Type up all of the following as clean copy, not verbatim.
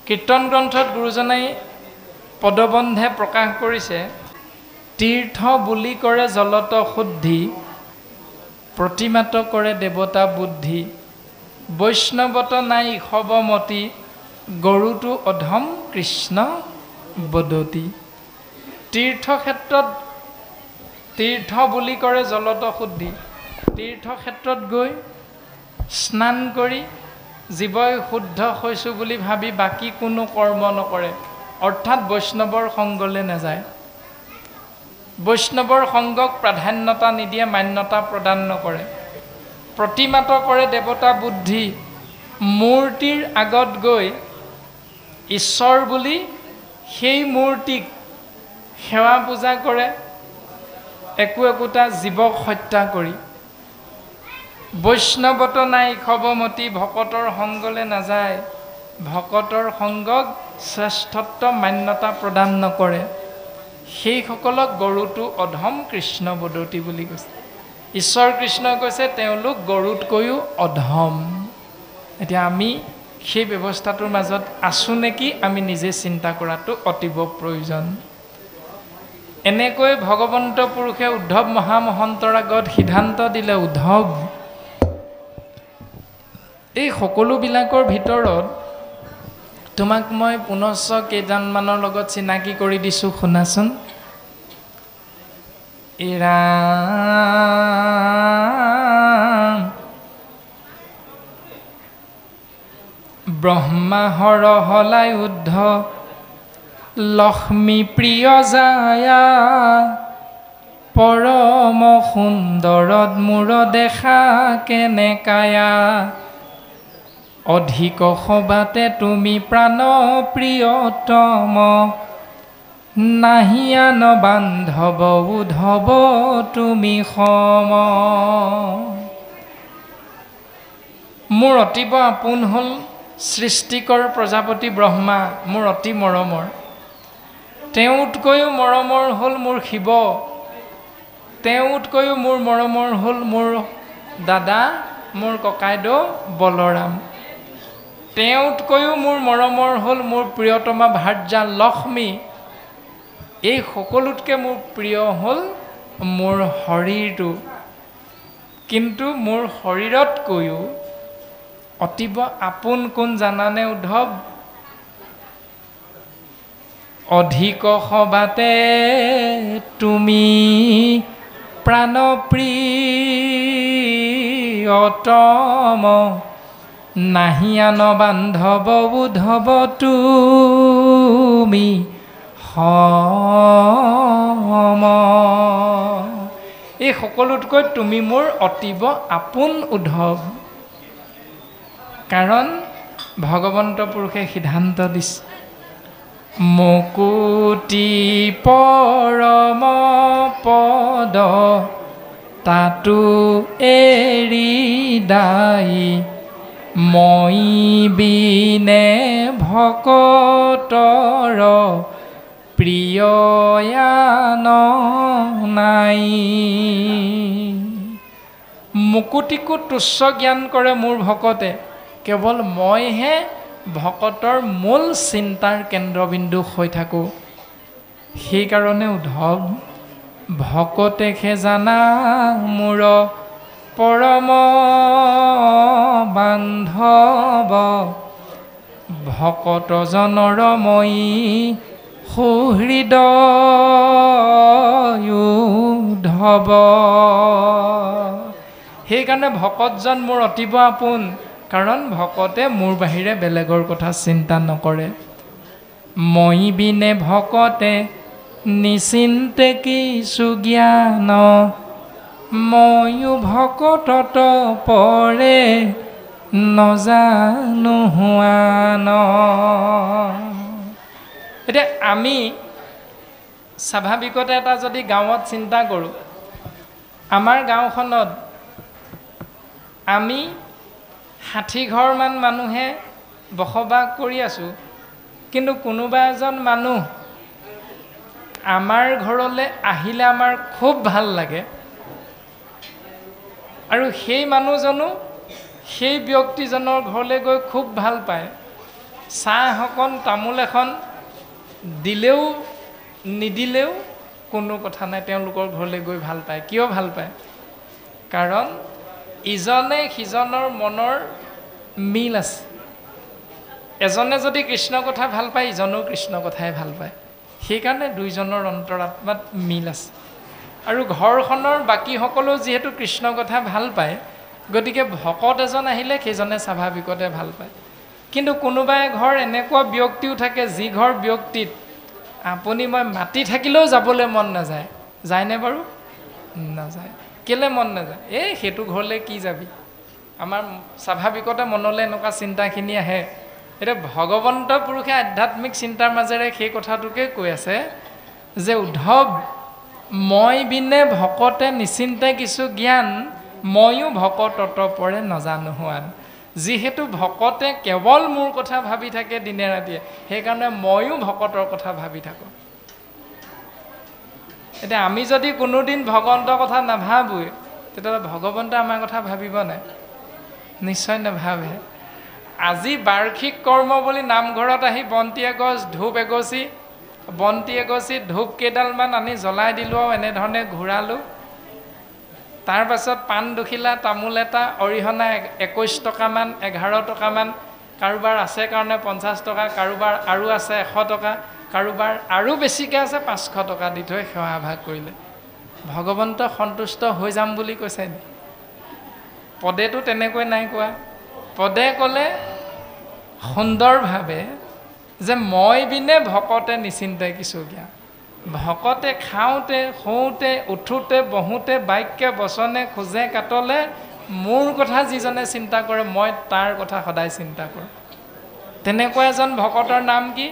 কীৰ্তন গ্ৰন্থত গুৰুজনাই পদবন্ধে প্ৰকাশ কৰিছে, তীৰ্থ বুলি কৰে জলত শুদ্ধি, প্ৰতিমাত কৰে দেৱতা বুদ্ধি, বৈষ্ণৱত নাই সবমতি, গৰুটো অধম কৃষ্ণ বদতি। তীৰ্থক্ষেত্ৰত তীৰ্থ বুলি কৰে জলত শুদ্ধি, তীৰ্থক্ষেত্ৰত গৈ স্নান কৰি জীৱই শুদ্ধ হৈছোঁ বুলি ভাবি বাকী কোনো কৰ্ম নকৰে, অৰ্থাৎ বৈষ্ণৱৰ সংগলৈ নাযায়। বৈষ্ণৱৰ সংগক প্ৰাধান্যতা নিদিয়ে, মান্যতা প্ৰদান নকৰে। প্ৰতিমাত কৰে দেৱতা বুদ্ধি, মূৰ্তিৰ আগত গৈ ঈশ্বৰ বুলি সেই মূৰ্তিক সেৱা পূজা কৰে, একো একোটা জীৱক হত্যা কৰি। বৈষ্ণৱত নাই সবমতি, ভকতৰ সংগলৈ নাযায়, ভকতৰ সংগক শ্ৰেষ্ঠত্ব মান্যতা প্ৰদান নকৰে, সেইসকলক গৰুটো অধম কৃষ্ণ বদতি বুলি কৈছে। ঈশ্বৰ কৃষ্ণই কৈছে তেওঁলোক গৰুতকৈও অধম। এতিয়া আমি সেই ব্যৱস্থাটোৰ মাজত আছোঁ নেকি, আমি নিজে চিন্তা কৰাটো অতীৱ প্ৰয়োজন। এনেকৈ ভগৱন্ত পুৰুষে উদ্ধৱ মহামহন্তৰ আগত সিদ্ধান্ত দিলে, উদ্ধৱ, এই সকলোবিলাকৰ ভিতৰত তোমাক মই পুনশ্চ কেইজনমানৰ লগত চিনাকি কৰি দিছোঁ, শুনাচোন। ব্ৰহ্মা হৰহলাই উদ্ধ, লক্ষ্মী প্ৰিয় জায়া, পৰম সুন্দৰত মূৰ দেখা কেনেকায়া, অধিক সবাতে তুমি প্ৰাণ প্ৰিয়তম, নাহিয়ান বান্ধৱ উদ্ধৱ তুমি সম। মোৰ অতীব আপোন হ'ল সৃষ্টিকৰ প্ৰজাপতি ব্ৰহ্মা, মোৰ অতি মৰমৰ। তেওঁতকৈও মৰমৰ হ'ল মোৰ শিৱ, তেওঁতকৈও মোৰ মৰমৰ হ'ল মোৰ দাদা, মোৰ ককাইদেউ বলৰাম, তেওঁতকৈও মোৰ মৰমৰ হ'ল মোৰ প্ৰিয়তমা ভাৰ্যা লক্ষ্মী। এই সকলোতকৈ মোৰ প্ৰিয় হ'ল মোৰ শৰীৰটো, কিন্তু মোৰ শৰীৰতকৈও অতীব আপোন কোন জানানে উদ্ধৱ? অধিক সবাতে তুমি প্ৰাণ প্ৰিয়তম, নাহিয়ান বান্ধৱ উদ্ধৱ তুমি সম। এই সকলোতকৈ তুমি মোৰ অতীব আপোন উদ্ধৱ। কাৰণ ভগৱন্ত পুৰুষে সিদ্ধান্ত দিছে, মুকুতি পৰম পদ তাতো এৰি দাই, মই বিনে ভকতৰ প্ৰিয়য়ান নাই। মুকুতিকো তুচ্ছ জ্ঞান কৰে মোৰ ভকতে, কেৱল মইহে ভকতৰ মূল চিন্তাৰ কেন্দ্ৰবিন্দু হৈ থাকোঁ। সেইকাৰণে উদ্ধৱ, ভকতেহে জানা মোৰ পৰম বান্ধৱ, ভকতজনৰ মই সুহৃদয় উদ্ধৱ। সেইকাৰণে ভকতজন মোৰ অতীব আপোন, কাৰণ ভকতে মোৰ বাহিৰে বেলেগৰ কথা চিন্তা নকৰে। মই বিনে ভকতে নিচিন্তে কিছু জ্ঞান, ময়ো ভকতত পৰে নজানো হোৱান। এতিয়া আমি স্বাভাৱিকতে এটা যদি গাঁৱত চিন্তা কৰোঁ, আমাৰ গাঁওখনত আমি 60 ঘৰমান মানুহে বসবাস কৰি আছোঁ, কিন্তু কোনোবা এজন মানুহ আমাৰ ঘৰলৈ আহিলে আমাৰ খুব ভাল লাগে, আৰু সেই মানুহজনো সেই ব্যক্তিজনৰ ঘৰলৈ গৈ খুব ভাল পায়। চাহ অকণ তামোল এখন দিলেও নিদিলেও কোনো কথা নাই, তেওঁলোকৰ ঘৰলৈ গৈ ভাল পায়। কিয় ভাল পায়? কাৰণ ইজনে সিজনৰ মনৰ মিল আছে। এজনে যদি কৃষ্ণ কথা ভাল পায়, ইজনেও কৃষ্ণ কথাই ভাল পায়। সেইকাৰণে দুইজনৰ অন্তৰাত্মাত মিল আছে। আৰু ঘৰখনৰ বাকী সকলো যিহেতু কৃষ্ণ কথা ভাল পায়, গতিকে ভকত এজন আহিলে সেইজনে স্বাভাৱিকতে ভাল পায়। কিন্তু কোনোবাই ঘৰ এনেকুৱা ব্যক্তিও থাকে, যি ঘৰ ব্যক্তিত আপুনি মই মাতি থাকিলেও যাবলৈ মন নাযায়। যায়নে বাৰু? নাযায়। কেলৈ মন নাযায়? সেইটো ঘৰলৈ কি যাবি? আমাৰ স্বাভাৱিকতে মনলৈ এনেকুৱা চিন্তাখিনি আহে। এতিয়া ভগৱন্ত পুৰুষে আধ্যাত্মিক চিন্তাৰ মাজেৰে সেই কথাটোকে কৈ আছে যে উদ্ধৱ, মই বিনে ভকতে নিচিন্তে কিছু জ্ঞান, ময়ো ভকতত পৰে নজানো হোৱান। যিহেতু ভকতে কেৱল মোৰ কথা ভাবি থাকে দিনে ৰাতিয়ে, সেইকাৰণে ময়ো ভকতৰ কথা ভাবি থাকোঁ। এতিয়া আমি যদি কোনোদিন ভগৱন্তৰ কথা নাভাবোঁ, তেতিয়াহ'লে ভগৱন্তে আমাৰ কথা ভাবিব নাই? নিশ্চয় নাভাবে। আজি বাৰ্ষিক কৰ্ম বুলি নামঘৰত আহি বন্তি এগছ, ধূপ এগছি, বন্তি এগছি ধূপ কেইডালমান আনি জ্বলাই দিলোঁ আৰু এনেধৰণে ঘূৰালোঁ। তাৰ পাছত পাণ দুখিলা, তামোল এটা, অৰিহণা 21 টকামান, 11 টকামান, কাৰোবাৰ আছে কাৰণে 50 টকা, কাৰোবাৰ আৰু আছে 100 টকা, কাৰোবাৰ আৰু বেছিকৈ আছে 500 টকা দি থৈ সেৱা ভাগ কৰিলে। ভগৱন্ত সন্তুষ্ট হৈ যাম বুলি কৈছে নি? পদেটো তেনেকৈ নাই কোৱা। পদে ক'লে সুন্দৰভাৱে যে মই বিনে ভকতে নিচিন্তে কিছু জ্ঞান। ভকতে খাওঁতে, শুওঁতে, উঠোঁতে, বহোঁতে, বাক্যে বচনে, খোজে কাটলে মোৰ কথা যিজনে চিন্তা কৰে, মই তাৰ কথা সদায় চিন্তা কৰোঁ। তেনেকুৱা এজন ভকতৰ নাম কি?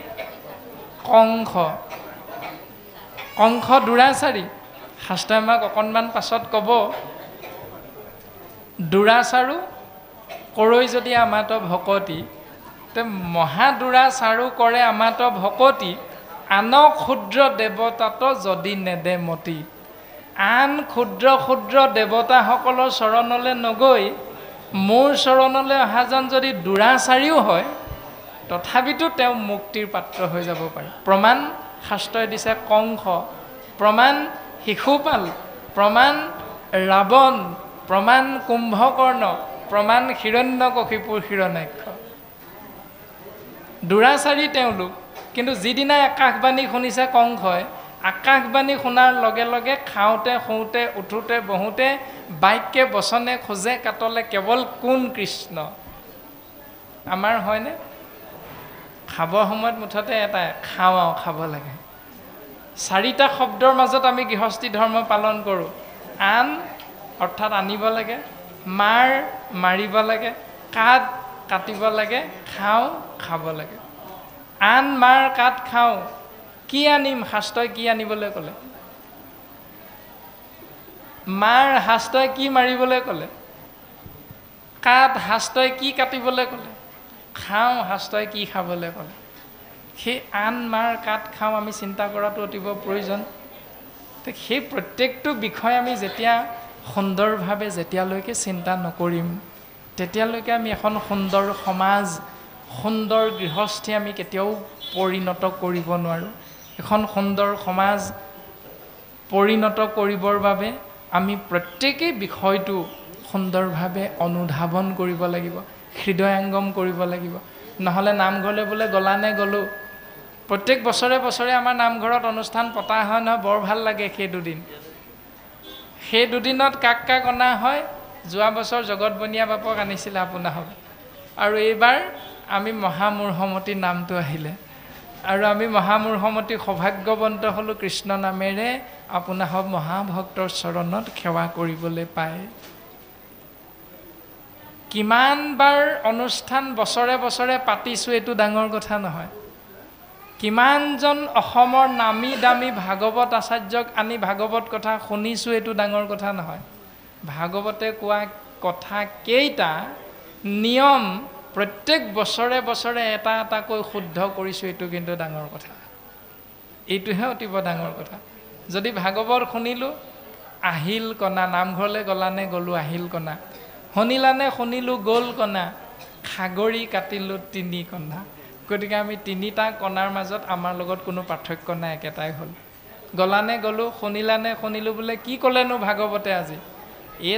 কংস। কংস দুৰাচাৰী। শাস্ত্ৰই আমাক অকণমান পাছত ক'ব, দুৰাচাৰো কৰৈ যদি আমাত ভকতি, তে মহাদুৰাচাৰো কৰে আমাত ভকতি, আন ক্ষুদ্ৰ দেৱতাত যদি নেদে মতি। আন ক্ষুদ্ৰ ক্ষুদ্ৰ দেৱতাসকলৰ চৰণলৈ নগৈ মোৰ চৰণলৈ অহাজন যদি দুৰাচাৰীও হয়, তথাপিতো তেওঁ মুক্তিৰ পাত্ৰ হৈ যাব পাৰে। প্ৰমাণ শাস্ত্ৰই দিছে কংস, প্ৰমাণ শিশুপাল, প্ৰমাণ ৰাৱণ, প্ৰমাণ কুম্ভকৰ্ণ, প্ৰমাণ হিৰণ্যকশিপুৰ হিৰণ্যাক্ষ। দুৰাচাৰী তেওঁলোক। কিন্তু যিদিনাই আকাশবাণী শুনিছে কংসই, আকাশবাণী শুনাৰ লগে লগে খাওঁতে, শুওঁতে, উঠোঁতে, বহোঁতে, বাক্যে বচনে, খোজে কাটলে কেৱল কোন কৃষ্ণ। আমাৰ হয়নে? খাবৰ সময়ত মুঠতে এটাই, খাওঁ আৰু খাব লাগে। 4টা শব্দৰ মাজত আমি গৃহস্থী ধৰ্ম পালন কৰোঁ। আন অৰ্থাৎ আনিব লাগে, মাৰ মাৰিব লাগে, কাট কাটিব লাগে, খাওঁ খাব লাগে। আন মাৰ কাট খাওঁ, কি আনিম? শাস্ত্ৰই কি আনিবলৈ ক'লে? মাৰ শাস্ত্ৰই কি মাৰিবলৈ ক'লে? কাট শাস্ত্ৰই কি কাটিবলৈ ক'লে? খাওঁ শাস্ত্ৰই কি খাবলৈ ক'লে? সেই আন মাৰ কাট খাওঁ আমি চিন্তা কৰাটো অতিব প্ৰয়োজন। সেই প্ৰত্যেকটো বিষয় আমি যেতিয়া সুন্দৰভাৱে যেতিয়ালৈকে চিন্তা নকৰিম, তেতিয়ালৈকে আমি এখন সুন্দৰ সমাজ, সুন্দৰ গৃহস্থী আমি কেতিয়াও পৰিণত কৰিব নোৱাৰোঁ। এখন সুন্দৰ সমাজ পৰিণত কৰিবৰ বাবে আমি প্ৰত্যেকেই বিষয়টো সুন্দৰভাৱে অনুধাৱন কৰিব লাগিব, হৃদয়ংগম কৰিব লাগিব। নহ'লে নামঘৰলৈ বোলে গলানে গ'লোঁ। প্ৰত্যেক বছৰে বছৰে আমাৰ নামঘৰত অনুষ্ঠান পতা হয় নহয়, বৰ ভাল লাগে সেই দুদিন। সেই দুদিনত কাক কাক অনা হয়? যোৱা বছৰ জগত বনিয়া বাপক আনিছিলে আপোনাহঁত, আৰু এইবাৰ আমি মহামূঢ়মতী নামটো আহিলে, আৰু আমি মহামূঢ়মতী সৌভাগ্যৱন্ত হ'লোঁ কৃষ্ণ নামেৰে আপোনাহঁত মহাভক্তৰ চৰণত সেৱা কৰিবলৈ পায়। কিমানবাৰ অনুষ্ঠান বছৰে বছৰে পাতিছোঁ, এইটো ডাঙৰ কথা নহয়। কিমানজন অসমৰ নামী দামী ভাগৱত আচাৰ্যক আনি ভাগৱত কথা শুনিছোঁ, এইটো ডাঙৰ কথা নহয়। ভাগৱতে কোৱা কথা কেইটা নিয়ম প্ৰত্যেক বছৰে বছৰে এটা এটাকৈ শুদ্ধ কৰিছোঁ, এইটো কিন্তু ডাঙৰ কথা। এইটোহে অতিব ডাঙৰ কথা। যদি ভাগৱত শুনিলোঁ, আহিল কণা, নামঘৰলৈ গলানে গ'লোঁ, আহিল কণা, শুনিলানে শুনিলোঁ, গ'ল কণা, খাগৰি কাটিলোঁ 3 কণা, গতিকে আমি তিনিটা কণাৰ মাজত আমাৰ লগত কোনো পাৰ্থক্য নাই, একেটাই হ'ল। গলানে গ'লোঁ, শুনিলানে শুনিলোঁ বোলে, কি ক'লেনো ভাগৱতে আজি?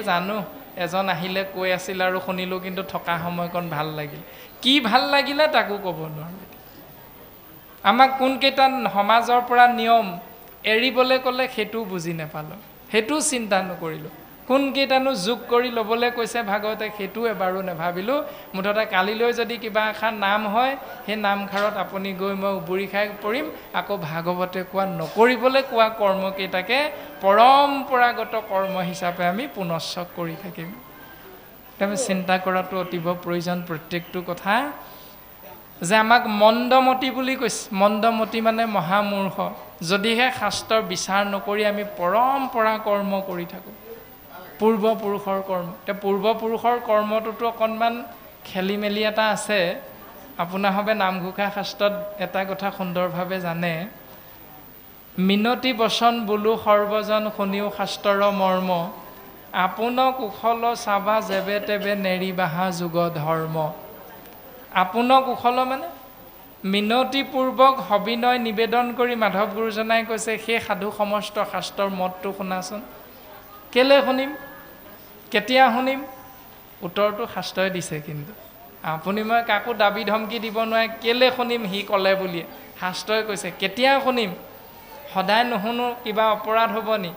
জানো এজন আহিলে কৈ আছিল আৰু শুনিলোঁ, কিন্তু থকা সময়কণ ভাল লাগিল। কি ভাল লাগিলে তাকো ক'ব নোৱাৰোঁ। আমাক কোনকেইটা সমাজৰ পৰা নিয়ম এৰিবলৈ ক'লে সেইটোও বুজি নাপালোঁ, সেইটোও চিন্তা নকৰিলোঁ। কোনকেইটানো যোগ কৰি ল'বলৈ কৈছে ভাগৱতে সেইটোও এবাৰো নাভাবিলোঁ। মুঠতে কালিলৈ যদি কিবা এষাৰ নাম হয়, সেই নামষাৰত আপুনি গৈ মই উবুৰি খাই পৰিম, আকৌ ভাগৱতে কোৱা নকৰিবলৈ কোৱা কৰ্মকেইটাকে পৰম্পৰাগত কৰ্ম হিচাপে আমি পুনশ্চ কৰি থাকিম। আমি চিন্তা কৰাটো অতীৱ প্ৰয়োজন প্ৰত্যেকটো কথা। যে আমাক মন্দমতি বুলি কৈছে, মন্দমতি মানে মহামূৰ্খ, যদিহে শাস্ত্ৰৰ বিচাৰ নকৰি আমি পৰম্পৰা কৰ্ম কৰি থাকোঁ, পূৰ্বপুৰুষৰ কৰ্ম। এতিয়া পূৰ্বপুৰুষৰ কৰ্মটোতো অকণমান খেলি মেলি এটা আছে। আপোনাৰভাৱে নামঘোষা শাস্ত্ৰত এটা কথা সুন্দৰভাৱে জানে, মিনতি বচন বোলো সৰ্বজন শুনিও শাস্ত্ৰৰ মৰ্ম, আপোন কুশল চাবা যেবে তেবে নেৰিবাহা যুগ ধৰ্ম। আপোন কুশল মানে মিনতিপূৰ্বক সবিনয় নিবেদন কৰি মাধৱ গুৰুজনাই কৈছে, সেই সাধু সমস্ত শাস্ত্ৰৰ মতটো শুনাচোন। কেলে শুনিম, কেতিয়া শুনিম? উত্তৰটো শাস্ত্ৰই দিছে। কিন্তু আপুনি মই কাকো দাবী ধমকি দিব নোৱাৰে, কেলে শুনিম সি ক'লে বুলিয়ে। শাস্ত্ৰই কৈছে কেতিয়া শুনিম। সদায় নুশুনো কিবা অপৰাধ হ'ব নি?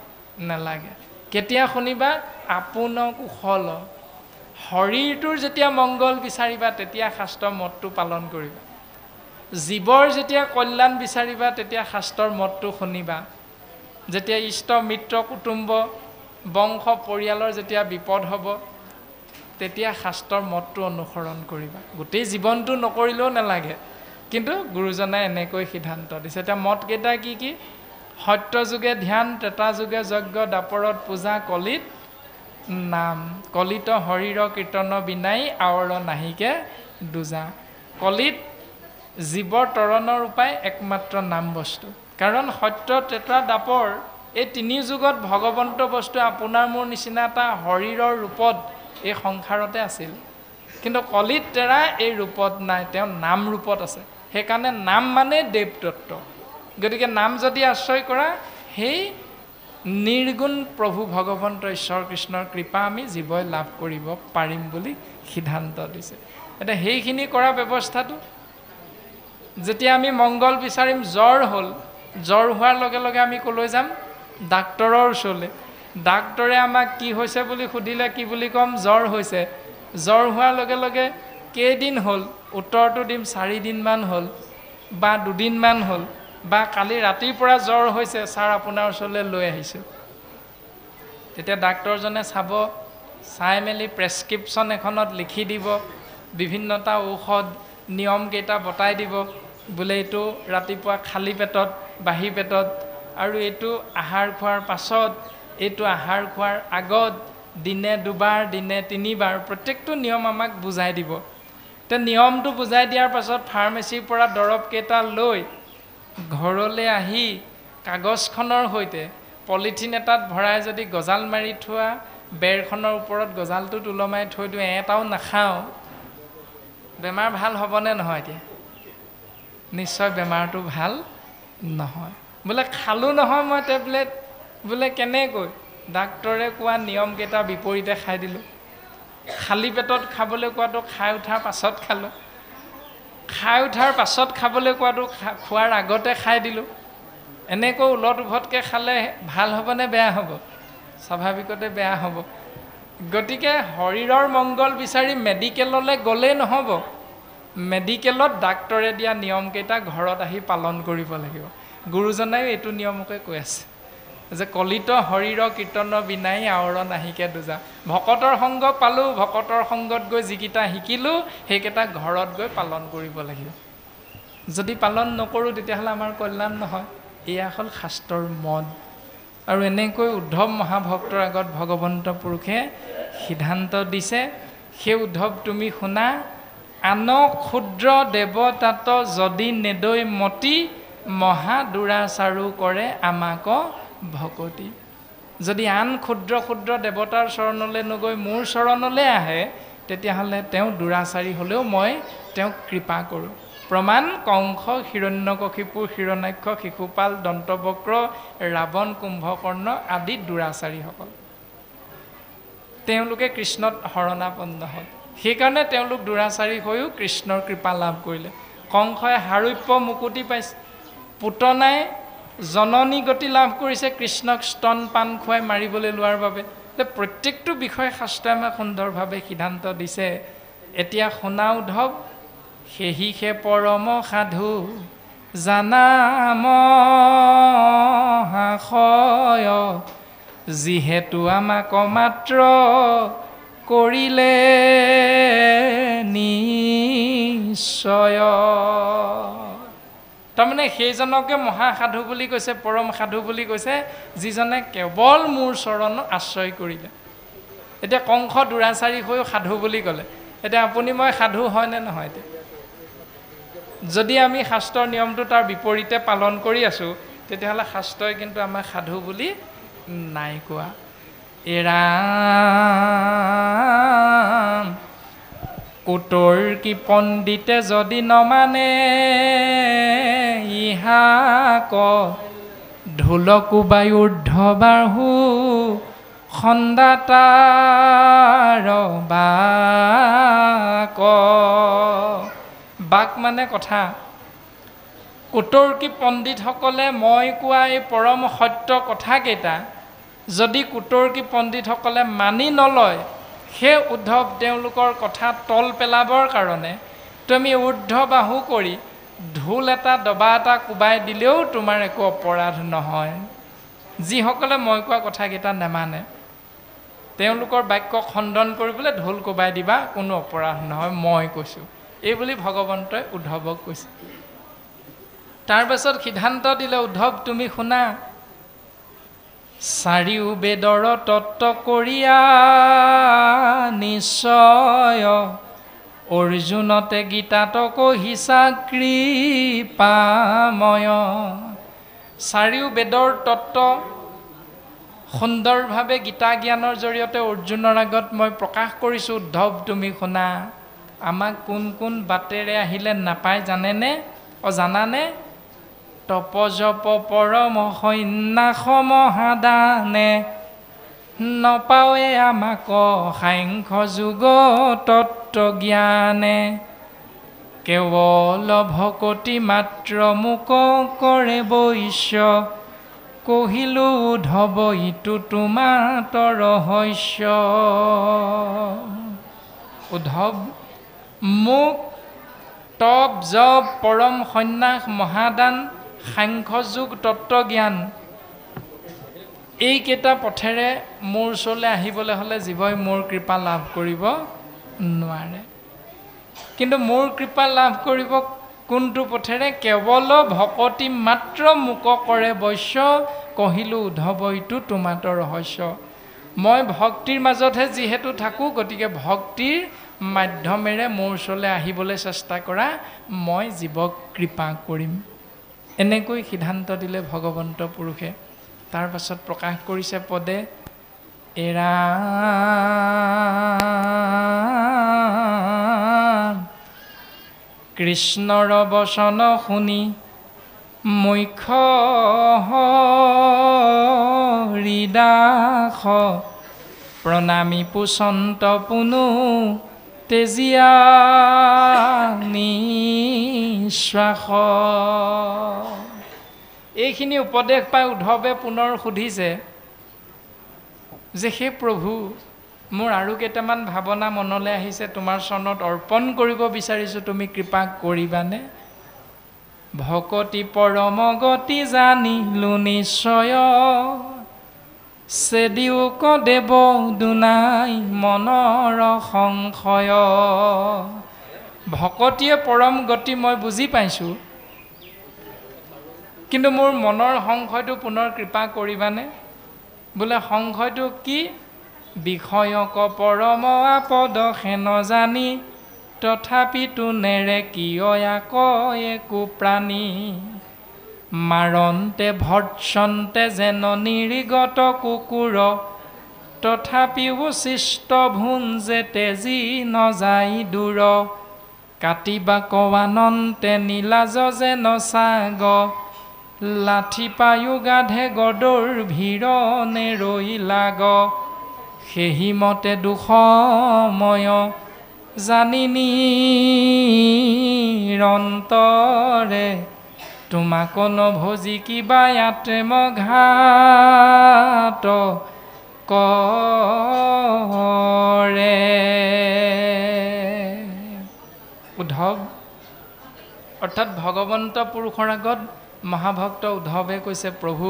নালাগে। কেতিয়া শুনিবা? আপোন কুশল, শৰীৰটোৰ যেতিয়া মংগল বিচাৰিবা তেতিয়া শাস্ত্ৰৰ মতটো পালন কৰিবা। জীৱৰ যেতিয়া কল্যাণ বিচাৰিবা তেতিয়া শাস্ত্ৰৰ মতটো শুনিবা। যেতিয়া ইষ্ট মিত্ৰ কুটুম্ব বংশ পৰিয়ালৰ যেতিয়া বিপদ হ'ব তেতিয়া শাস্ত্ৰৰ মতটো অনুসৰণ কৰিবা। গোটেই জীৱনটো নকৰিলেও নালাগে, কিন্তু গুৰুজনাই এনেকৈ সিদ্ধান্ত দিছে। এতিয়া মতকেইটা কি কি? সত্য যুগে ধ্যান, ত্ৰেতা যুগে যজ্ঞ, দাপৰত পূজা, কলিত নাম। কলিত শৰীৰ কীৰ্তন বিনাই আৱৰ নাহিকে দুজা। কলিত জীৱৰ তৰণৰ উপায় একমাত্ৰ নাম বস্তু। কাৰণ সত্য, ত্ৰেতা, দাপৰ এই তিনি যুগত ভগৱন্ত বস্তু আপোনাৰ মোৰ নিচিনা এটা শৰীৰৰ ৰূপত এই সংসাৰতে আছিল, কিন্তু কলিত তেৰা এই ৰূপত নাই, তেওঁ নাম ৰূপত আছে। সেইকাৰণে নাম মানে দেৱতত্ত্ব। গতিকে নাম যদি আশ্ৰয় কৰা, সেই নিৰ্গুণ প্ৰভু ভগৱন্ত ঈশ্বৰ কৃষ্ণৰ কৃপা আমি জীৱই লাভ কৰিব পাৰিম বুলি সিদ্ধান্ত দিছে। এতিয়া সেইখিনি কৰা ব্যৱস্থাটো, যেতিয়া আমি মংগল বিচাৰিম, জ্বৰ হ'ল, জ্বৰ হোৱাৰ লগে লগে আমি ক'লৈ যাম? ডাক্তৰৰ ওচৰলৈ। ডাক্তৰে আমাক কি হৈছে বুলি সুধিলে কি বুলি ক'ম? জ্বৰ হৈছে। জ্বৰ হোৱাৰ লগে লগে কেইদিন হ'ল? উত্তৰটো দিম 4 দিনমান হ'ল, বা 2 দিনমান হ'ল, বা কালি ৰাতিৰ পৰা জ্বৰ হৈছে, ছাৰ আপোনাৰ ওচৰলৈ লৈ আহিছোঁ। তেতিয়া ডাক্তৰজনে চাব, চাই মেলি প্ৰেছক্ৰিপশ্যন এখনত লিখি দিব, বিভিন্নটা ঔষধ নিয়মকেইটা বতাই দিব। বোলে এইটো ৰাতিপুৱা খালী পেটত, বাহি পেটত, আৰু এইটো আহাৰ খোৱাৰ পাছত, এইটো আহাৰ খোৱাৰ আগত, দিনে 2 বাৰ, দিনে 3 বাৰ, প্ৰত্যেকটো নিয়ম আমাক বুজাই দিব। তে নিয়মটো বুজাই দিয়াৰ পাছত ফাৰ্মেচীৰ পৰা দৰৱকেইটা লৈ ঘৰলৈ আহি কাগজখনৰ সৈতে পলিথিন এটাত ভৰাই যদি গজাল মাৰি থোৱা বেৰখনৰ ওপৰত গজালটো ওলমাই থৈ দিওঁ, এটাও নাখাওঁ, বেমাৰ ভাল হ'বনে নহয়? এতিয়া নিশ্চয় বেমাৰটো ভাল নহয়। বোলে খালোঁ নহয় মই টেবলেট, বোলে কেনেকৈ? ডাক্তৰে কোৱা নিয়মকেইটাৰ বিপৰীতে খাই দিলোঁ। খালী পেটত খাবলৈ কোৱাটো খাই উঠাৰ পাছত খালোঁ, খাই উঠাৰ পাছত খাবলৈ কোৱাটো খোৱাৰ আগতে খাই দিলোঁ। এনেকৈ উলট উভতকৈ খালে ভাল হ'বনে বেয়া হ'ব? স্বাভাৱিকতে বেয়া হ'ব। গতিকে শৰীৰৰ মংগল বিচাৰি মেডিকেললৈ গ'লেই নহ'ব, মেডিকেলত ডাক্তৰে দিয়া নিয়মকেইটা ঘৰত আহি পালন কৰিব লাগিব। গুৰুজনায়ো এইটো নিয়মকে কৈ আছে যে কলিত শৰীৰ কীৰ্তন বিনাই আৱৰ নাহিকে দুজা। ভকতৰ সংগ পালোঁ, ভকতৰ সংগত গৈ যিকেইটা শিকিলোঁ সেইকেইটা ঘৰত গৈ পালন কৰিব লাগিব। যদি পালন নকৰোঁ তেতিয়াহ'লে আমাৰ কল্যাণ নহয়। এয়া হ'ল শাস্ত্ৰৰ মত। আৰু এনেকৈ উদ্ধৱ মহাভক্তৰ আগত ভগৱন্ত পুৰুষে সিদ্ধান্ত দিছে, সেই উদ্ধৱ তুমি শুনা, আন ক্ষুদ্ৰ দেৱতাত যদি নেদৈ মতি, মহা দুৰাচাৰো কৰে আমাক ভকতি। যদি আন ক্ষুদ্ৰ ক্ষুদ্ৰ দেৱতাৰ চৰণলৈ নগৈ মোৰ চৰণলৈ আহে, তেতিয়াহ'লে তেওঁ দুৰাচাৰী হ'লেও মই তেওঁক কৃপা কৰোঁ। প্ৰমাণ কংস, হিৰণ্যকশিপুৰ, হিৰণ্যাক্ষ, শিশুপাল, দন্তবক্ৰ, ৰাৱণ, কুম্ভকৰ্ণ আদি দুৰাচাৰীসকল তেওঁলোকে কৃষ্ণত শৰণাপন্ন হ'ল। সেইকাৰণে তেওঁলোক দুৰাচাৰী হৈও কৃষ্ণৰ কৃপা লাভ কৰিলে। কংসই হাৰূপ্য মুকুতি পাইছে, পুতনাই জননী গতি লাভ কৰিছে কৃষ্ণক স্তন পান খুৱাই মাৰিবলৈ লোৱাৰ বাবে। প্ৰত্যেকটো বিষয়ে শাস্ত্ৰই আমাক সুন্দৰভাৱে সিদ্ধান্ত দিছে। এতিয়া শুনা উদ্ধৱ, সেহিহে পৰম সাধু জানা মহাশয়, যিহেতু আমাক মাত্ৰ কৰিলে নিশ্চয়। তাৰমানে সেইজনকে মহাসাধু বুলি কৈছে, পৰম সাধু বুলি কৈছে, যিজনে কেৱল মোৰ চৰণ আশ্ৰয় কৰিলে। এতিয়া কংস দুৰাচাৰী হৈও সাধু বুলি ক'লে। এতিয়া আপুনি মই সাধু হয়নে নহয়? এতিয়া যদি আমি শাস্ত্ৰৰ নিয়মটো তাৰ বিপৰীতে পালন কৰি আছোঁ, তেতিয়াহ'লে শাস্ত্ৰই কিন্তু আমাক সাধু বুলি নাই কোৱা। কোটৰ কি পণ্ডিতে যদি নমানে, ইহাক ঢোলকো বায়ুৰ্ধ বাহু খন্দাতাৰ বাক। বাক মানে কথা। কোটৰ্কী পণ্ডিতসকলে মই কোৱা এই পৰম সত্য কথাকেইটা যদি কোটৰ্কী পণ্ডিতসকলে মানি নলয়, সেই উদ্ধৱ তেওঁলোকৰ কথা তল পেলাবৰ কাৰণে তুমি ঊৰ্ধ্ব বাহু কৰি ঢোল এটা দবা এটা কোবাই দিলেও তোমাৰ একো অপৰাধ নহয়। যিসকলে মই কোৱা কথাকেইটা নেমানে, তেওঁলোকৰ বাক্য খণ্ডন কৰিবলৈ ঢোল কোবাই দিবা, কোনো অপৰাধ নহয়, মই কৈছোঁ, এই বুলি ভগৱন্তই উদ্ধৱক কৈছে। তাৰ পাছত সিদ্ধান্ত দিলে, উদ্ধৱ তুমি শুনা, চাৰিও বেদৰ তত্ত্ব কৰিয়া নিশ্চয়, অৰ্জুনতে গীতাত কহিছা কৃপাময়। চাৰিও বেদৰ তত্ত্ব সুন্দৰভাৱে গীতা জ্ঞানৰ জৰিয়তে অৰ্জুনৰ আগত মই প্ৰকাশ কৰিছোঁ। উদ্ধৱ তুমি শুনা, আমাক কোন কোন বাটেৰে আহিলে নাপায় জানেনে? জানানে? তপ জপ পৰম সন্যাস মহাদানে, নপাৱে আমাক সাংখ্য যোগ তত্ত্ব জ্ঞানে, কেৱল ভকতি মাত্ৰ মোক কৰে বৈশ্য, কহিলো উদ্ধৱ ইটো তোমাৰ ৰহস্য। উদ্ধৱ, মোক তপ জপ পৰম সন্যাস মহাদান সাংখ্য যোগ তত্ত্বজ্ঞান এইকেইটা পথেৰে মোৰ ওচৰলৈ আহিবলৈ হ'লে জীৱই মোৰ কৃপা লাভ কৰিব নোৱাৰে। কিন্তু মোৰ কৃপা লাভ কৰিব কোনটো পথেৰে? কেৱল ভকতি মাত্ৰ মোক কৰে বৈশ্য, কহিলো উদ্ধৱ ইটো তোমাৰ ৰহস্য। মই ভক্তিৰ মাজতহে যিহেতু থাকোঁ, গতিকে ভক্তিৰ মাধ্যমেৰে মোৰ ওচৰলৈ আহিবলৈ চেষ্টা কৰা, মই জীৱক কৃপা কৰিম। এনেকৈ সিদ্ধান্ত দিলে ভগৱন্ত পুৰুষে। তাৰ পাছত প্ৰকাশ কৰিছে পদে, এৰা কৃষ্ণৰ বচন শুনি মুখ্য হৰিদাস, প্ৰণামী পুচন্ত পুনু তেজিয়া নিশ্বাস। এইখিনি উপদেশ পাই উদ্ধৱে পুনৰ সুধিছে যে হে প্ৰভু, মোৰ আৰু কেইটামান ভাৱনা মনলৈ আহিছে, তোমাৰ চৰণত অৰ্পণ কৰিব বিচাৰিছোঁ, তুমি কৃপা কৰিবানে? ভকতি পৰম গতি জানিলো নিশ্চয়, চেদিওক দেৱ দুনাই মনৰ সংশয়। ভকতিয়ে পৰম গতি মই বুজি পাইছোঁ, কিন্তু মোৰ মনৰ সংশয়টো পুনৰ কৃপা কৰিবানে? বোলে সংশয়টো কি? বিষয়ক পৰম আপদ হেন জানি, তথাপিতো নেৰে কিয় একো প্ৰাণী, মাৰন্তে ভৰ্ৎসন্তে যেন নিৰ্গত কুকুৰ, তথাপিও শিষ্ট ভুঞ্জে তেজি নযায় দূৰ, কাটিবা কৱানন্তে নীলাজ যেন চাগ লাঠি পায়ো গাধে গদৰ ভিৰনে ৰৈ লাগ সেহি মতে দুসময় জানি নিৰন্তৰে তোমাক নভজি কিবা ইয়াতে মঘাত কৰে। উদ্ধৱ অৰ্থাৎ ভগৱন্ত পুৰুষৰ আগত মহাভক্ত উদ্ধৱে কৈছে, প্ৰভু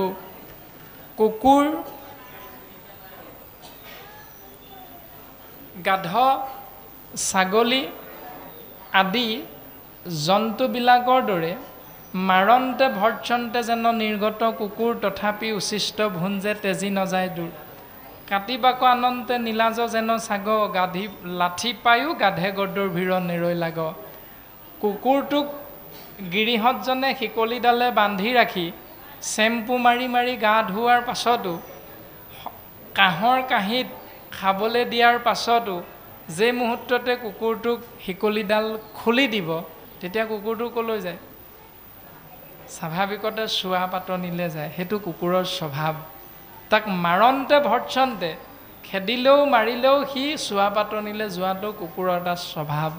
কুকুৰ গাধ ছাগলী আদি জন্তুবিলাকৰ দৰে মাৰন্তে ভৰ্চন্তে যেন নিৰ্গত কুকুৰ তথাপি উচিষ্ট ভুঞ্জে তেজি নযায় দূৰ কাটিবাক আনন্তে নীলাজ যেন ছাগ গাধি লাঠি পায়ো গাধে গদৰ ভিৰ নেৰৈ লাগ। কুকুৰটোক গিৰিহঁতজনে শিকলিডালে বান্ধি ৰাখি চেম্পু মাৰি মাৰি গা ধোৱাৰ পাছতো কাঁহৰ কাঁহীত খাবলৈ দিয়াৰ পাছতো যে মুহূৰ্ততে কুকুৰটোক শিকলিডাল খুলি দিব তেতিয়া কুকুৰটো ক'লৈ যায়? স্বাভাৱিকতে চোৱা পাতনিলে যায়। সেইটো কুকুৰৰ স্বভাৱ। তাক মাৰন্তে ভৰ্চন্তে খেদিলেও মাৰিলেও সি চোৱা পাতনিলে যোৱাটো কুকুৰৰ এটা স্বভাৱ।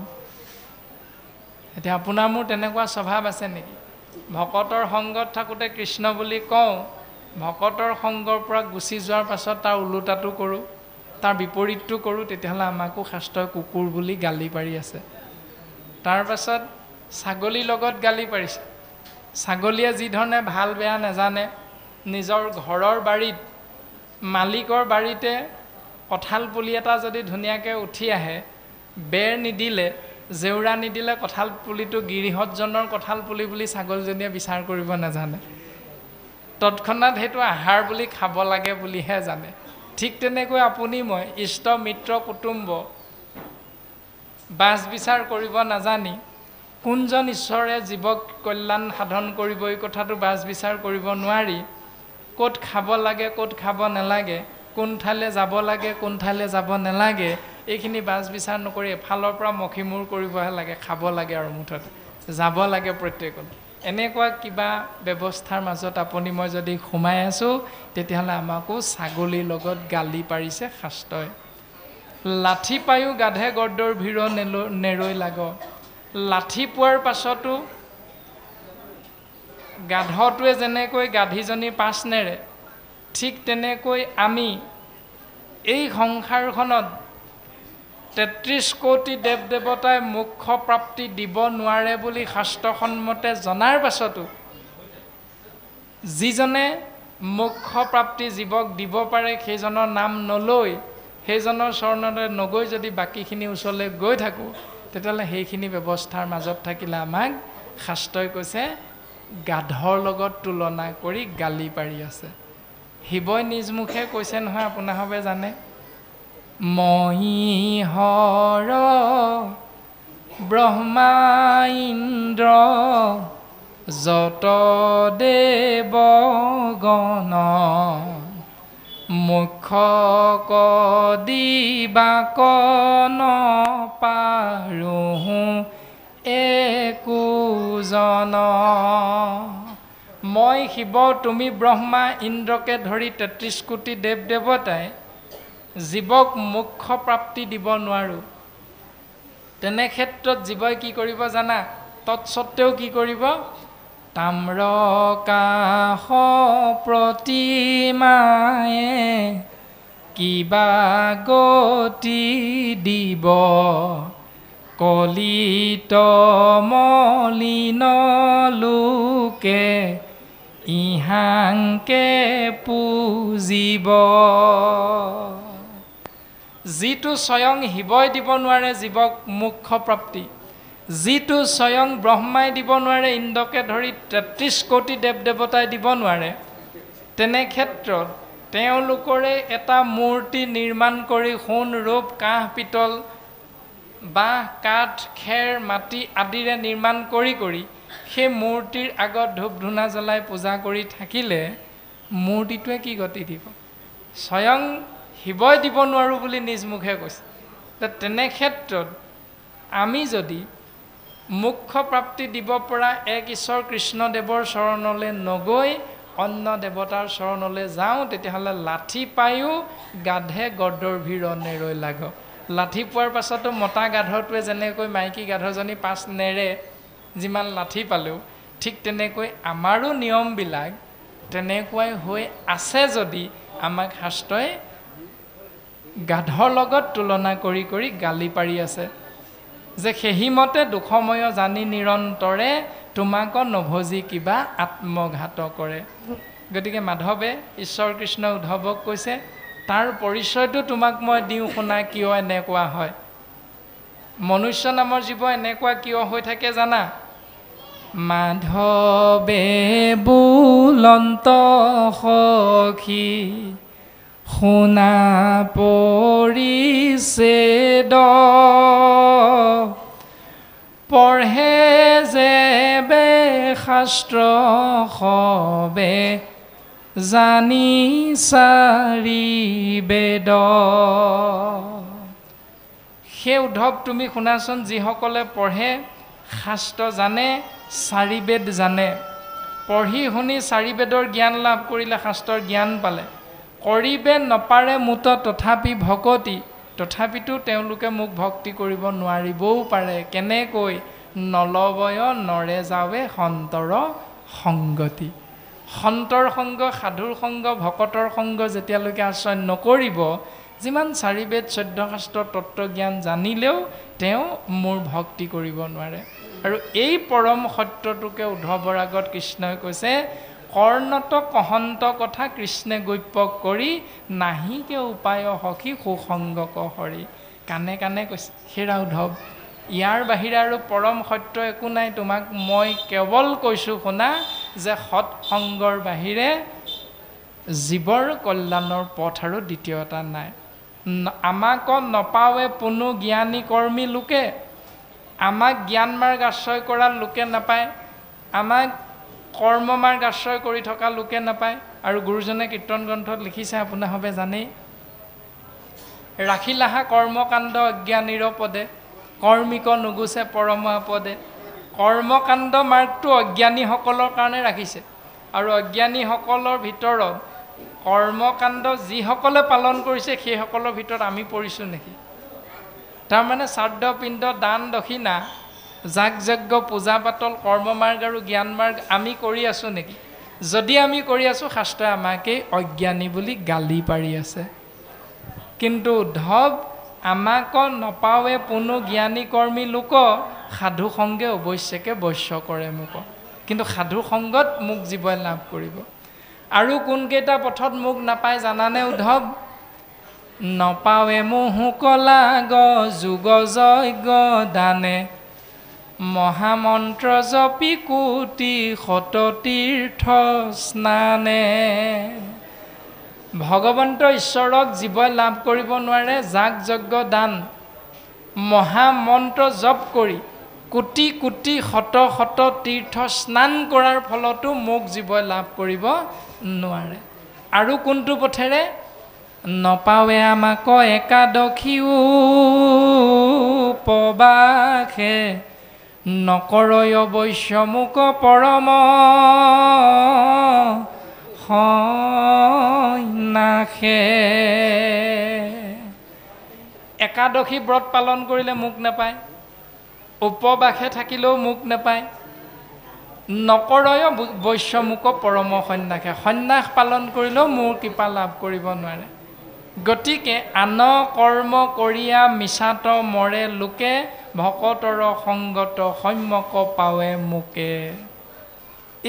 এতিয়া আপোনাৰ মোৰ তেনেকুৱা স্বভাৱ আছে নেকি? ভকতৰ সংগত থাকোঁতে কৃষ্ণ বুলি কওঁ, ভকতৰ সংগৰ পৰা গুচি যোৱাৰ পাছত তাৰ ওলোটাটো কৰোঁ, তাৰ বিপৰীতটো কৰোঁ, তেতিয়াহ'লে আমাকো শাস্ত্ৰই কুকুৰ বুলি গালি পাৰি আছে। তাৰ পাছত ছাগলীৰ লগত গালি পাৰিছে। ছাগলীয়ে যিধৰণে ভাল বেয়া নাজানে, নিজৰ ঘৰৰ বাৰীত মালিকৰ বাৰীতে কঁঠাল পুলি এটা যদি ধুনীয়াকৈ উঠি আহে, বেৰ নিদিলে জেউৰা নিদিলে কঁঠাল পুলিটো গিৰিহঁতজনৰ কঁঠাল পুলি বুলি ছাগলীজনীয়ে বিচাৰ কৰিব নাজানে। তৎক্ষণাত সেইটো আহাৰ বুলি খাব লাগে বুলিহে জানে। ঠিক তেনেকৈ আপুনি মই ইষ্ট মিত্ৰ কুটুম্ব বাছ বিচাৰ কৰিব নাজানি কোনজন ঈশ্বৰে জীৱক কল্যাণ সাধন কৰিব এই কথাটো বাছ বিচাৰ কৰিব নোৱাৰি, ক'ত খাব লাগে ক'ত খাব নালাগে, কোন ঠাইলৈ যাব লাগে কোন ঠাইলৈ যাব নালাগে, এইখিনি বাছ বিচাৰ নকৰি এফালৰ পৰা মখিমূৰ কৰিবহে লাগে, খাব লাগে আৰু মুঠতে যাব লাগে প্ৰত্যেকত। এনেকুৱা কিবা ব্যৱস্থাৰ মাজত আপুনি মই যদি সোমাই আছোঁ, তেতিয়াহ'লে আমাকো ছাগলীৰ লগত গালি পাৰিছে শাস্ত্ৰই। লাঠি পায়ো গাধে গদৰ ভিৰ নেৰৈ লাগ। লাঠি পোৱাৰ পাছতো গাধটোৱে যেনেকৈ গাধীজনী পাছ নেৰে, ঠিক তেনেকৈ আমি এই সংসাৰখনত ৩৩ কোটি দেৱ দেৱতাই মোক্ষ প্ৰাপ্তি দিব নোৱাৰে বুলি শাস্ত্ৰসন্মতে জনাৰ পাছতো যিজনে মোক্ষ প্ৰাপ্তি জীৱক দিব পাৰে সেইজনৰ নাম নলৈ, সেইজনৰ চৰণলৈ নগৈ যদি বাকীখিনি ওচৰলৈ গৈ থাকোঁ, তেতিয়াহ'লে সেইখিনি ব্যৱস্থাৰ মাজত থাকিলে আমাক শাস্ত্ৰই কৈছে গাধৰ লগত তুলনা কৰি গালি পাৰি আছে। শিৱই নিজ মুখে কৈছে নহয়, আপোনাৰভাৱে জানে, মহীহৰ ব্ৰহ্মা ইন্দ্ৰ যত দেৱগণ মুখ কদিবাক নপাৰোঁ একোজন। মই শিৱ, তুমি ব্ৰহ্মা, ইন্দ্ৰকে ধৰি ৩৩ কোটি দেৱ দেৱতাই জীৱক মোক্ষ প্ৰাপ্তি দিব নোৱাৰোঁ। তেনে ক্ষেত্ৰত জীৱই কি কৰিব জানা? তৎসত্ত্বেও কি কৰিব? তাম্ৰ কাশ প্ৰতিমায়ে কিবা গতি দিব, কলিত মলিন লোকে ইহাংকে পূজিব। যিটো স্বয়ং শিৱই দিব নোৱাৰে জীৱক মোক্ষ প্ৰাপ্তি, যিটো স্বয়ং ব্ৰহ্মাই দিব নোৱাৰে, ইন্দ্ৰকে ধৰি ৩৩ কোটি দেৱ দেৱতাই দিব নোৱাৰে, তেনে ক্ষেত্ৰত তেওঁলোকৰে এটা মূৰ্তি নিৰ্মাণ কৰি সোণ ৰূপ কাঁহ পিতল বাঁহ কাঠ খেৰ মাটি আদিৰে নিৰ্মাণ কৰি কৰি সেই মূৰ্তিৰ আগত ধূপ ধূনা জ্বলাই পূজা কৰি থাকিলে মূৰ্তিটোৱে কি গতি দিব? স্বয়ং শিৱই দিব নোৱাৰোঁ বুলি নিজ মুখে কৈছে। তেনে ক্ষেত্ৰত আমি যদি মুখ্য প্ৰাপ্তি দিব পৰা এক ঈশ্বৰ কৃষ্ণদেৱৰ চৰণলৈ নগৈ অন্য দেৱতাৰ চৰণলৈ যাওঁ, তেতিয়াহ'লে লাঠি পায়ো গাধে গদৰ্ভীৰ নেৰৈ লাগ। লাঠি পোৱাৰ পাছতো মতা গাধটোৱে যেনেকৈ মাইকী গাধজনী পাছ নেৰে, যিমান লাঠি পালেও, ঠিক তেনেকৈ আমাৰো নিয়মবিলাক তেনেকুৱাই হৈ আছে যদি আমাক শাস্ত্ৰই গাধৰ লগত তুলনা কৰি কৰি গালি পাৰি আছে যে সেহিমতে দুখময় জানি নিৰন্তৰে তোমাক নভজি কিবা আত্মঘাত কৰে। গতিকে মাধৱে ঈশ্বৰ কৃষ্ণ উদ্ধৱক কৈছে, তাৰ পৰিচয়টো তোমাক মই দিওঁ শুনা, কিয় এনেকুৱা হয়। মনুষ্য নামৰ জীৱ এনেকুৱা কিয় হৈ থাকে জানা? মাধৱে বুলন্ত সখী শুনা পৰিছেদ, পঢ়ে যে বে শাস্ত্ৰ সবে জানি চাৰি বেদ। সেই উদ্ধৱ তুমি শুনাচোন, যিসকলে পঢ়ে শাস্ত্ৰ জানে, চাৰি বেদ জানে, পঢ়ি শুনি চাৰি বেদৰ জ্ঞান লাভ কৰিলে, শাস্ত্ৰৰ জ্ঞান পালে, কৰিবে নপাৰে মুত তথাপি ভকতি, তথাপিতো তেওঁলোকে মোক ভক্তি কৰিব নোৱাৰিবও পাৰে। কেনেকৈ? নলবয় নৰে যাৱে সন্তৰ সংগতি। সন্তৰ সংগ, সাধুৰ সংগ, ভকতৰ সংগ যেতিয়ালৈকে আশ্ৰয় নকৰিব, যিমান চাৰি বেদ 14 শাস্ত্ৰৰ তত্ত্বজ্ঞান জানিলেও তেওঁ মোৰ ভক্তি কৰিব নোৱাৰে। আৰু এই পৰম সত্যটোকে উদ্ধৱৰ আগত কৃষ্ণই কৈছে, কৰ্ণত কহন্ত কথা কৃষ্ণে গপ্য কৰি, নাহিকে উপায় সখী সুসংগক হৰি। কাণে কাণে কৈছে, হেৰা উদ্ধৱ, ইয়াৰ বাহিৰে আৰু পৰম সত্য একো নাই। তোমাক মই কেৱল কৈছোঁ শুনা, যে সৎসংগৰ বাহিৰে জীৱৰ কল্যাণৰ পথ আৰু দ্বিতীয় এটা নাই। আমাক নপাৱে পুনু জ্ঞানী কৰ্মী লোকে, আমাক জ্ঞান মাৰ্গ আশ্ৰয় কৰা লোকে নাপায়, আমাক কৰ্ম মাৰ্গ আশ্ৰয় কৰি থকা লোকে নাপায়। আৰু গুৰুজনে কীৰ্তন গ্ৰন্থত লিখিছে, আপোনাসবে জানেই, ৰাখিলাহা কৰ্মকাণ্ড অজ্ঞানীৰ পদে, কৰ্মিক নুগুছে পৰম পদে। কৰ্মকাণ্ড মাৰ্গটো অজ্ঞানীসকলৰ কাৰণে ৰাখিছে, আৰু অজ্ঞানীসকলৰ ভিতৰত কৰ্মকাণ্ড যিসকলে পালন কৰিছে সেইসকলৰ ভিতৰত আমি পৰিছোঁ নেকি? তাৰমানে শ্ৰাদ্ধ পিণ্ড দান দক্ষিণা যাগ যজ্ঞ পূজা পাতল কৰ্ম মাৰ্গ আৰু জ্ঞান মাৰ্গ আমি কৰি আছোঁ নেকি? যদি আমি কৰি আছোঁ, শাস্ত্ৰই আমাকেই অজ্ঞানী বুলি গালি পাৰি আছে। কিন্তু উদ্ধৱ, আমাক নপাৱে পুনু জ্ঞানী কৰ্মী লোক, সাধু সংগে অৱশ্যকে বৈশ্য কৰে মোক। কিন্তু সাধু সংগত মোক জীৱই লাভ কৰিব। আৰু কোনকেইটা পথত মোক নাপায় জানানে উদ্ধৱ? নপাৱে মোহু কলাগ যোগ যজ্ঞ দানে, মহামন্ত্ৰ জপি কোটি শততীৰ্থ স্নানে। ভগৱন্ত ঈশ্বৰক জীৱই লাভ কৰিব নোৱাৰে যাগ যজ্ঞ দান মহামন্ত্ৰ জপ কৰি, কোটি কোটি শত শত তীৰ্থ স্নান কৰাৰ ফলতো মোক জীৱই লাভ কৰিব নোৱাৰে। আৰু কোনটো পথেৰে? নপাৱে আমাক একাদশী উপবাসে, নকৰয় অৱশ্য মোক পৰম সন্যাসে। একাদশী ব্ৰত পালন কৰিলে মোক নাপায়, উপবাসে থাকিলেও মোক নাপায়, নকৰয় বৈশ্য মোক পৰম সন্যাসে, সন্যাস পালন কৰিলেও মোৰ কৃপা লাভ কৰিব নোৱাৰে। গতিকে আন কৰ্ম কৰিয়া মিছাত মৰে লোকে, ভকতৰ সংগত সম্যক পাৱে মোকে।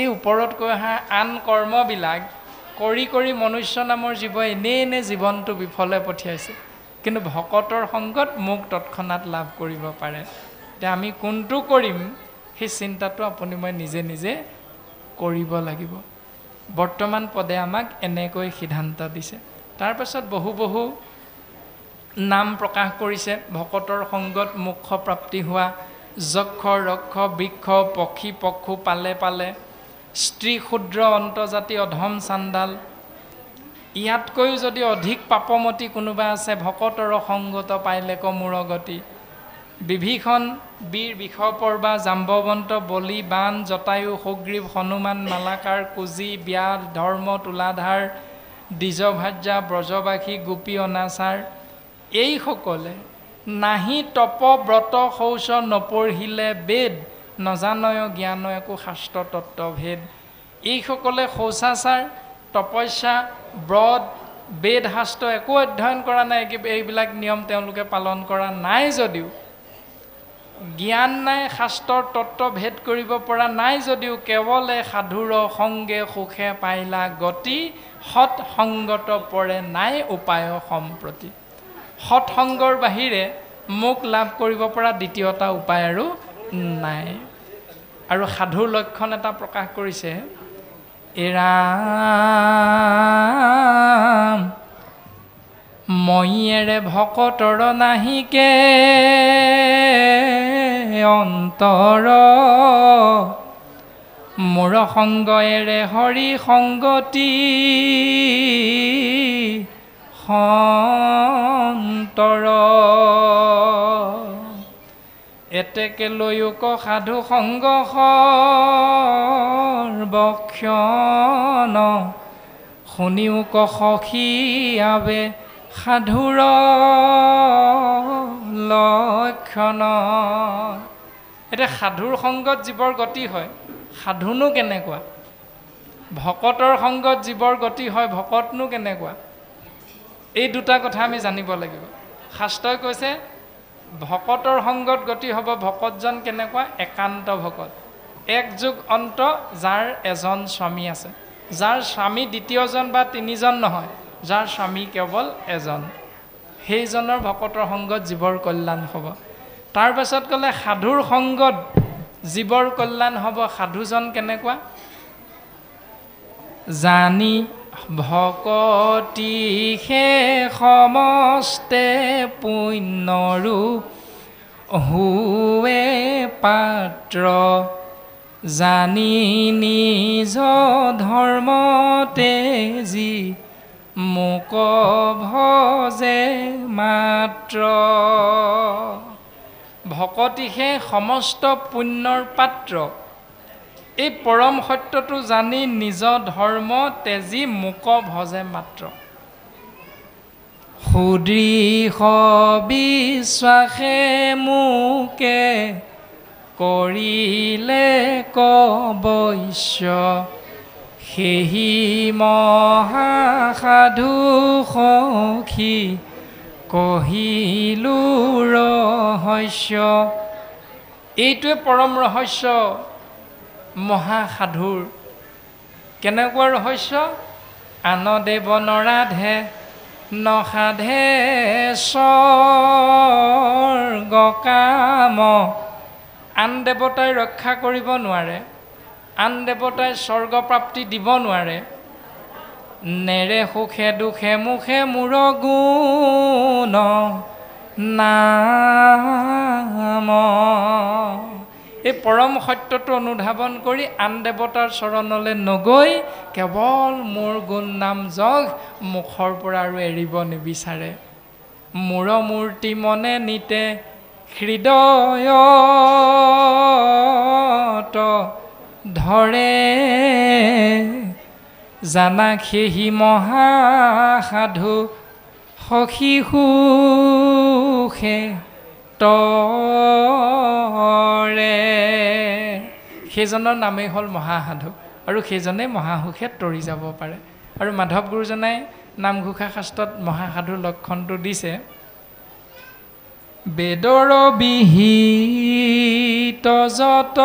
এই ওপৰত কৈ অহা আন কৰ্মবিলাক কৰি কৰি মনুষ্য নামৰ জীৱ এনেই এনে জীৱনটো বিফলে পঠিয়াইছে, কিন্তু ভকতৰ সংগত মোক তৎক্ষণাত লাভ কৰিব পাৰে। এতিয়া আমি কোনটো কৰিম সেই চিন্তাটো আপুনি মই নিজে নিজে কৰিব লাগিব। বৰ্তমান পদে আমাক এনেকৈ সিদ্ধান্ত দিছে। তাৰপাছত বহু বহু নাম প্ৰকাশ কৰিছে। ভকতৰ সংগত মোক্ষ প্ৰাপ্তি হোৱা, যক্ষ ৰক্ষ বৃক্ষ পক্ষী পক্ষু পালে পালে, স্ত্ৰী ক্ষুদ্ৰ অন্তজাতি অধম চাণ্ডাল, ইয়াতকৈও যদি অধিক পাপমতী কোনোবা আছে, ভকতৰ সংগত পাইলে ক মূৰ গতি। বিভীষণ, বীৰ বিষপৰ্বা, জাম্বৱন্ত, বলি, বাণ, জটায়ু, সুগ্ৰীৱ, হনুমান, মালাকাৰ, কুজি, ব্যাস, ধৰ্ম, তুলাধাৰ, দ্বিজভাৰ্যা, ব্ৰজবাসী, গোপী, অনাচাৰ, এইসকলে নাহি তপ ব্ৰত শৌচ নপঢ়িলে বেদ, নজানয় জ্ঞান একো শাস্ত্ৰ তত্ত্বভেদ। এইসকলে শৌচাচাৰ, তপস্যা, ব্ৰত, বেদ শাস্ত্ৰ একো অধ্যয়ন কৰা নাই, এইবিলাক নিয়ম তেওঁলোকে পালন কৰা নাই যদিও, জ্ঞান নাই, শাস্ত্ৰৰ তত্ত্ব ভেদ কৰিব পৰা নাই যদিও, কেৱলে সাধুৰ সংগে সুখে পাইলা গতি, সৎসংগত পৰে নাই উপায় সম্প্ৰতি। সৎসংগৰ বাহিৰে মোক লাভ কৰিব পৰা দ্বিতীয়টা উপায় আৰু নাই। আৰু সাধুৰ লক্ষণ এটা প্ৰকাশ কৰিছে, এৰাম মইয়েৰে ভকতৰ নাহিকে অন্তৰ, মোৰ সংগয়েৰে হৰি সংগতি সন্তৰ। এতেকে লৈয়োক সাধু সংগ সৰ্বক্ষণ, শুনিওক সখী আবে সাধুৰ লক্ষণ। এতিয়া সাধুৰ সংগত জীৱৰ গতি হয়, সাধুনো কেনেকুৱা? ভকতৰ সংগত জীৱৰ গতি হয়, ভকতনো কেনেকুৱা? এই দুটা কথা আমি জানিব লাগিব। শাস্ত্ৰই কৈছে ভকতৰ সংগত গতি হ'ব, ভকতজন কেনেকুৱা? একান্ত ভকত, এক যুগ অন্ত, যাৰ এজন স্বামী আছে, যাৰ স্বামী দ্বিতীয়জন বা তিনিজন নহয়, যাৰ স্বামী কেৱল এজন, সেইজনৰ ভকতৰ সংগত জীৱৰ কল্যাণ হ'ব। তাৰ পাছত ক'লে সাধুৰ সংগত জীৱৰ কল্যাণ হ'ব। সাধুজন কেনেকুৱা? জানি ভকতি সে সমস্তে পুণ্যৰু হুৱে পাত্ৰ, জানি নিজ ধৰ্ম তেজি মোক ভজে মাত্ৰ। ভকতিহে সমস্ত পুণ্যৰ পাত্ৰ, এই পৰম সত্যটো জানি নিজ ধৰ্ম তেজি মোক ভজে মাত্ৰ। সুদৃঢ় বিশ্বাসে মোকে কৰিলে কবৈশ্য, সেহি মহাসাধু সখী কহিলো ৰহস্য। এইটোৱে পৰম ৰহস্য মহাসাধুৰ। কেনেকুৱা ৰহস্য? আন দেৱ নৰাধে নসাধে স্বৰ্গ কাম, আন দেৱতাই ৰক্ষা কৰিব নোৱাৰে, আন দেৱতাই স্বৰ্গপ্ৰাপ্তি দিব নোৱাৰে। নেৰে সুখে দুখে মুখে মোৰ গুণ নাম। এই পৰম সত্যটো অনুধাৱন কৰি আন দেৱতাৰ চৰণলৈ নগৈ কেৱল মোৰ গুণ নাম যগ মুখৰ পৰা আৰু এৰিব নিবিচাৰে। মোৰ মূৰ্তি মনে নিতে হৃদয়ত ধৰে, জানা সেহি মহাসাধু সখী সুখে তৰে। সেইজনৰ নামেই হ'ল মহাসাধু, আৰু সেইজনে মহাসুখে তৰি যাব পাৰে। আৰু মাধৱ গুৰুজনাই নামঘোষা শাস্ত্ৰত মহাসাধুৰ লক্ষণটো দিছে, বেদৰ বিহিত যত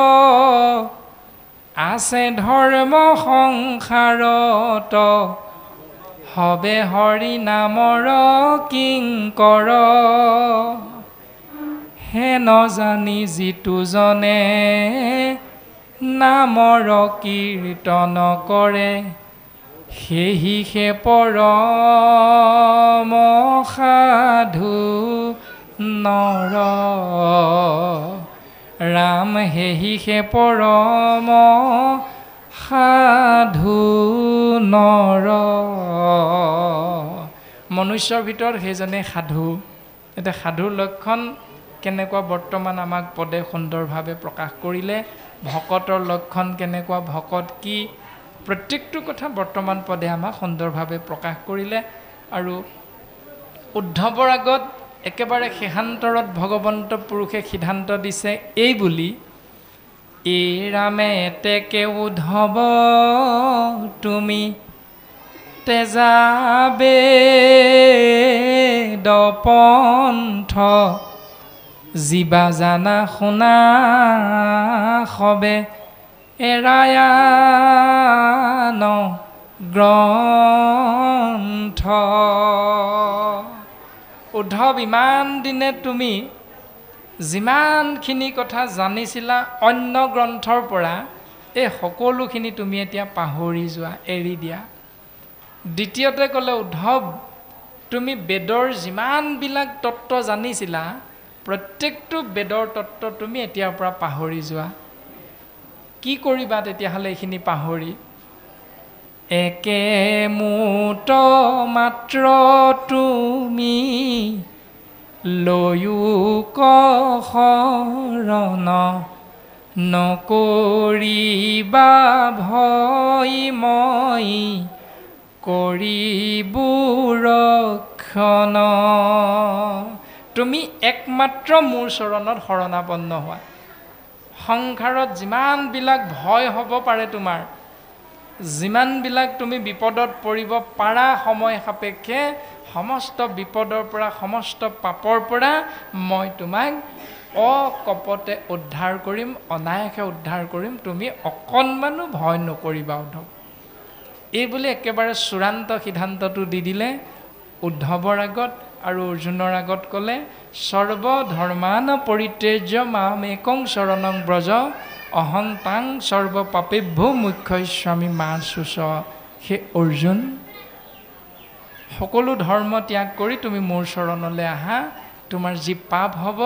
আছে ধৰ্ম সংসাৰত, হবে হৰি নামৰ কিংকৰ। হে নজানি যিটো জনে নামৰ কীৰ্তন কৰে, সেহি সে পৰম সাধু নৰ। ৰাম হেহি সে পৰম সাধু নৰ। মনুষ্যৰ ভিতৰত সেইজনে সাধু। এতিয়া সাধুৰ লক্ষণ কেনেকুৱা বৰ্তমান আমাক পদে সুন্দৰভাৱে প্ৰকাশ কৰিলে, ভকতৰ লক্ষণ কেনেকুৱা, ভকত কি, প্ৰত্যেকটো কথা বৰ্তমান পদে আমাক সুন্দৰভাৱে প্ৰকাশ কৰিলে। আৰু উদ্ধৱৰ আগত একেবাৰে শেষান্তৰত ভগৱন্ত পুৰুষে সিদ্ধান্ত দিছে এই বুলি, এই ৰামে এতেকে উদ্ধৱ তুমি তেজাবে দপন্থ, জীৱা জানা শুনা সবে এৰায়ান গ্ৰন্থ। উদ্ধৱ, ইমান দিনে তুমি যিমানখিনি কথা জানিছিলা অন্য গ্ৰন্থৰ পৰা, এই সকলোখিনি তুমি এতিয়া পাহৰি যোৱা, এৰি দিয়া। দ্বিতীয়তে ক'লে, উদ্ধৱ তুমি বেদৰ যিমানবিলাক তত্ত্ব জানিছিলা প্ৰত্যেকটো বেদৰ তত্ত্ব তুমি এতিয়াৰ পৰা পাহৰি যোৱা। কি কৰিবা তেতিয়াহ'লে এইখিনি পাহৰি? একে মুত মাত্ৰ তুমি লৈয়োক শৰণ, নকৰিবা ভয় মই কৰিবো ৰক্ষণ। তুমি একমাত্ৰ মোৰ চৰণত শৰণাপন্ন হোৱা। সংসাৰত যিমানবিলাক ভয় হ'ব পাৰে, তোমাৰ যিমানবিলাক তুমি বিপদত পৰিব পাৰা, সময় সাপেক্ষে সমস্ত বিপদৰ পৰা, সমস্ত পাপৰ পৰা মই তোমাক অকপতে উদ্ধাৰ কৰিম, অনায়াসে উদ্ধাৰ কৰিম, তুমি অকণমানো ভয় নকৰিবা উদ্ধৱ। এই বুলি একেবাৰে চূড়ান্ত সিদ্ধান্তটো দি দিলে উদ্ধৱৰ আগত। আৰু অৰ্জুনৰ আগত ক'লে, সৰ্বধৰ্মান পৰিত্যাজ্য মামেকং শৰণং ব্ৰজ, অহং তাং সৰ্ব পাপেভ্যো মুখ্যস্বামী মা শুচ। হে অৰ্জুন, সকলো ধৰ্ম ত্যাগ কৰি তুমি মোৰ চৰণলৈ আহা, তোমাৰ যি পাপ হ'ব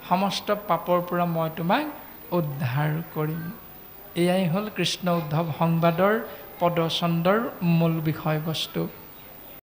সমস্ত পাপৰ পৰা মই তোমাক উদ্ধাৰ কৰিম। এয়াই হ'ল কৃষ্ণ উদ্ধৱ সংবাদৰ পদচন্দৰ মূল বিষয়বস্তু।